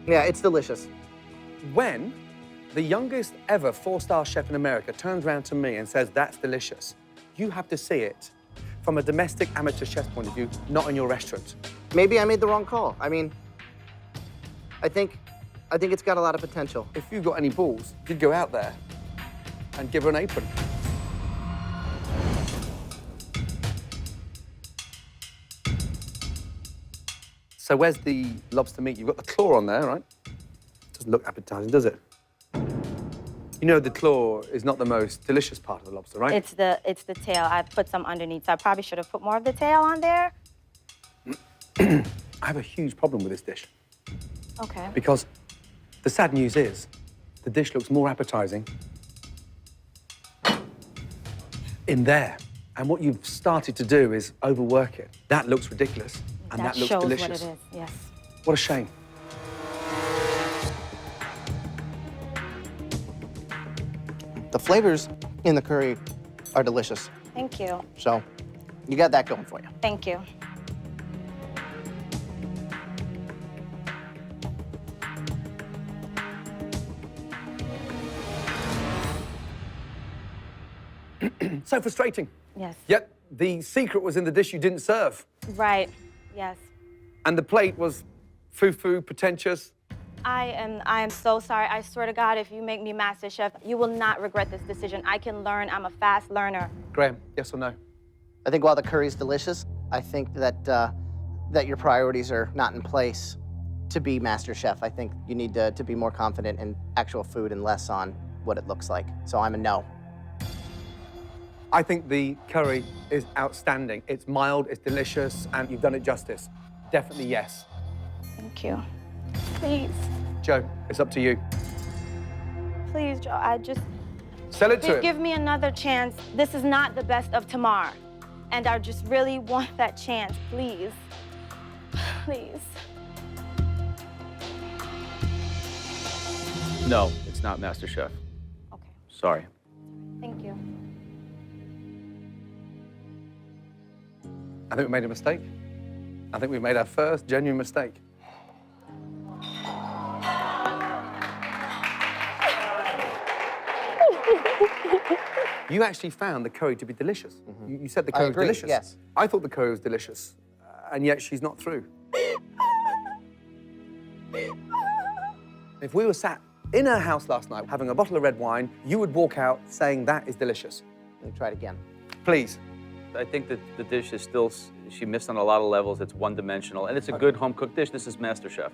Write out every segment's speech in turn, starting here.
Yeah, it's delicious. When the youngest ever four-star chef in America turns around to me and says, that's delicious, you have to see it from a domestic amateur chef's point of view, not in your restaurant. Maybe I made the wrong call. I mean, I think it's got a lot of potential. If you got any balls, you'd go out there and give her an apron. So where's the lobster meat? You've got the claw on there, right? Doesn't look appetizing, does it? You know the claw is not the most delicious part of the lobster, right? It's the tail. I put some underneath, so I probably should have put more of the tail on there. I have a huge problem with this dish. Okay. Because the sad news is, the dish looks more appetizing in there. And what you've started to do is overwork it. That looks ridiculous, and that looks delicious. That shows what it is, yes. What a shame. The flavors in the curry are delicious. Thank you. So you got that going for you. Thank you. So frustrating. Yes. Yet the secret was in the dish you didn't serve. Right. Yes. And the plate was foo-foo, pretentious. I am so sorry. I swear to God, if you make me MasterChef, you will not regret this decision. I can learn. I'm a fast learner. Graham, yes or no? I think while the curry's delicious, I think that that your priorities are not in place to be Master Chef. I think you need to be more confident in actual food and less on what it looks like. So I'm a no. I think the curry is outstanding. It's mild, it's delicious, and you've done it justice. Definitely yes. Thank you. Please. Joe, it's up to you. Please, Joe, I just... Sell it to Please him. give me another chance. This is not the best of Tamar. And I just really want that chance, please. Please. No, it's not MasterChef. Okay, Sorry. thank you. I think we made a mistake. I think we made our first genuine mistake. You actually found the curry to be delicious. You said the curry was agree, delicious. yes. I thought the curry was delicious, and yet she's not through. If we were sat in her house last night having a bottle of red wine, you would walk out saying that is delicious. Let me try it again. Please. I think that the dish is still, she missed on a lot of levels. It's one-dimensional, and it's a good home-cooked dish. This is MasterChef.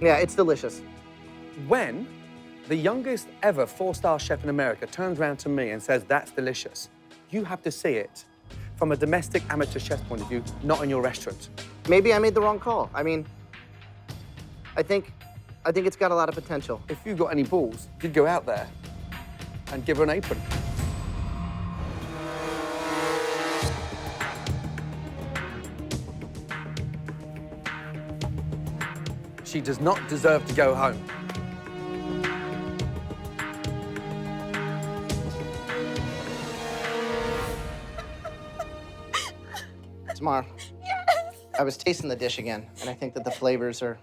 Yeah, it's delicious. When the youngest ever four-star chef in America turns around to me and says, that's delicious, you have to see it from a domestic amateur chef's point of view, not in your restaurant. Maybe I made the wrong call. I mean, I think it's got a lot of potential. If you got any balls, you'd go out there and give her an apron. She does not deserve to go home. Tamar, I was tasting the dish again, and I think that the flavors are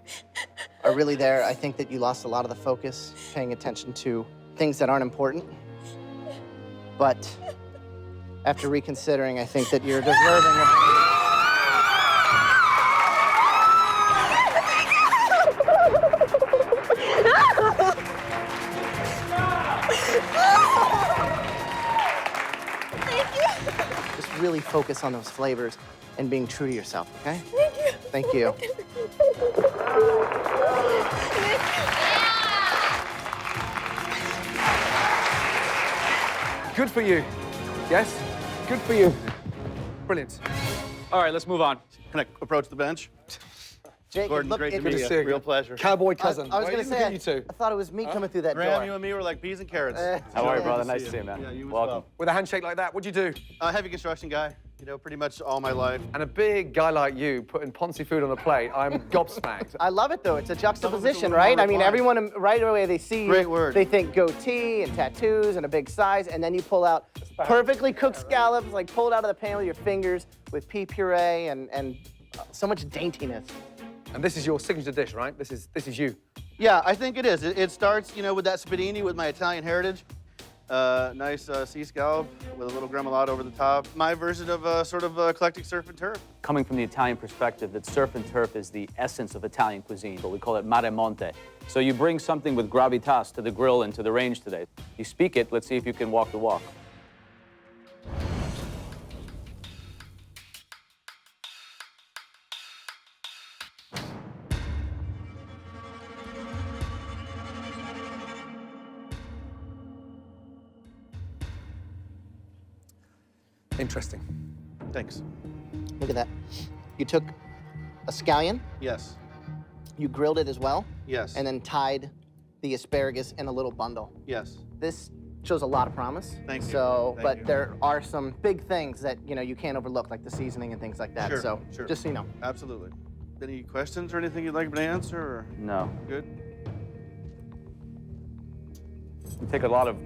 really there. I think that you lost a lot of the focus, paying attention to things that aren't important. But after reconsidering, I think that you're deserving of... Just really focus on those flavors and being true to yourself, okay? Thank you. Thank you. Good for you. Yes? Good for you. Brilliant. All right, let's move on. Can I approach the bench? Jake, Gordon, look, great to it- meet to you. see you Real again. pleasure. Cowboy cousin. I was Why gonna you say, look at you two? I thought it was me coming through that Graham, door. you and me were like peas and carrots. How are you, Good brother? to Nice see to see you, man. Yeah, you as Welcome. well. With a handshake like that, what'd you do? Heavy construction guy, you know, pretty much all my life. And a big guy like you putting Ponzi food on a plate, I'm gobsmacked. I love it, though. It's a juxtaposition, little right? more I mean, refined. everyone right away, they see you, Great word. they think goatee and tattoos and a big size, and then you pull out perfectly cooked scallops, like pulled out of the pan with your fingers with pea puree and so much daintiness. And this is your signature dish, right? This is you. Yeah, I think it is. It starts, you know, with that spadini with my Italian heritage. Nice sea scallop with a little gremolata over the top. My version of sort of eclectic surf and turf. Coming from the Italian perspective, that surf and turf is the essence of Italian cuisine, but we call it mare monte. So you bring something with gravitas to the grill and to the range today. You speak it, let's see if you can walk the walk. Interesting. Thanks. Look at that. You took a scallion, Yes. you grilled it as well, Yes. and then tied the asparagus in a little bundle. Yes. This shows a lot of promise. Thank you. So, Thank but you. there are some big things that, you know, you can't overlook, like the seasoning and things like that. Sure, So, sure. just so you know. Absolutely. Any questions or anything you'd like me to answer? Or? No. Good. We take a lot of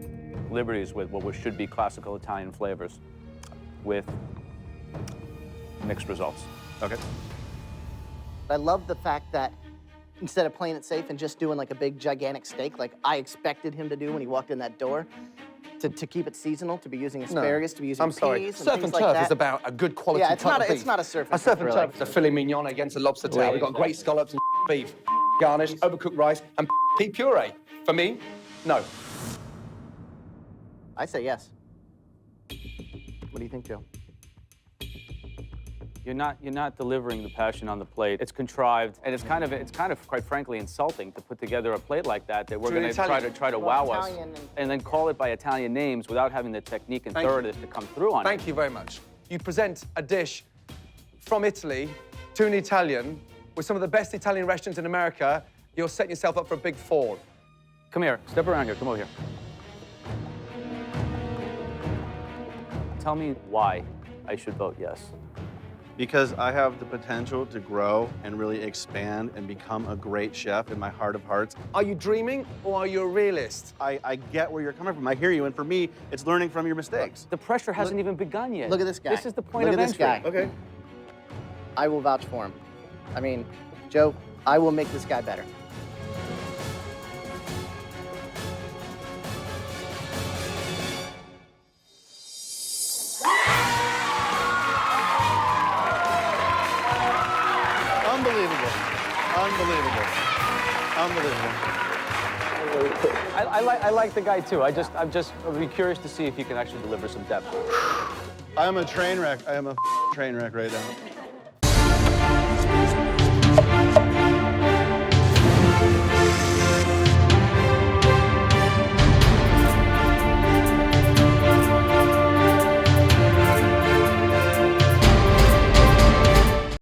liberties with what should be classical Italian flavors with mixed results. Okay. I love the fact that instead of playing it safe and just doing like a big gigantic steak, like I expected him to do when he walked in that door, to keep it seasonal, to be using asparagus, to be using I'm sorry. peas and Surf things and like turf that. is about a good quality Yeah, it's cut not of a, beef. it's not a surf A and surf turf, and really. turf, it's a filet mignon against a lobster tail. We've got great scallops and beef, garnish, overcooked rice, and pea puree. For me, no. I say yes. What do you think, Joe? You're not delivering the passion on the plate. It's contrived, and it's kind of quite frankly insulting to put together a plate like that we're To an going to Italian. try to Well, wow us, Italian and then call it by Italian names without having the technique and Thank you. thoroughness to come through on it. Thank you very much. You present a dish from Italy to an Italian with some of the best Italian restaurants in America. You're setting yourself up for a big fall. Come here, step around here, come over here. Tell me why I should vote yes. Because I have the potential to grow and really expand and become a great chef in my heart of hearts. Are you dreaming or are you a realist? I get where you're coming from. I hear you. And for me, it's learning from your mistakes. The pressure hasn't even begun yet. Look at this guy. This is the point Look of at this entry. guy. Okay. I will vouch for him. I mean, Joe, I will make this guy better. Unbelievable. Unbelievable. Unbelievable. I like the guy too. I'd be curious to see if he can actually deliver some depth. I am a train wreck. I am a train wreck right now.